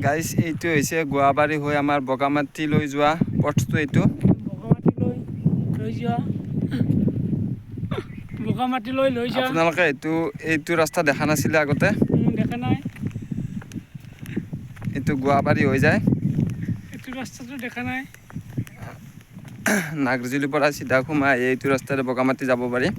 guys এইটো হৈছে গুৱাহাটী হৈ আমাৰ বগামাটি লৈ যোৱা পথটো এইটো বগামাটি লৈ যোৱা আপোনালোকে এইটো ৰাস্তা দেখা নাছিলে আগতে দেখা নাই এইটো গুৱাহাটী হৈ যায় এইটো ৰাস্তাটো দেখা নাই নাগজুলিৰ পৰা চিধা সোমাই এইটো ৰাস্তাৰে বগামাটি যাব পাৰি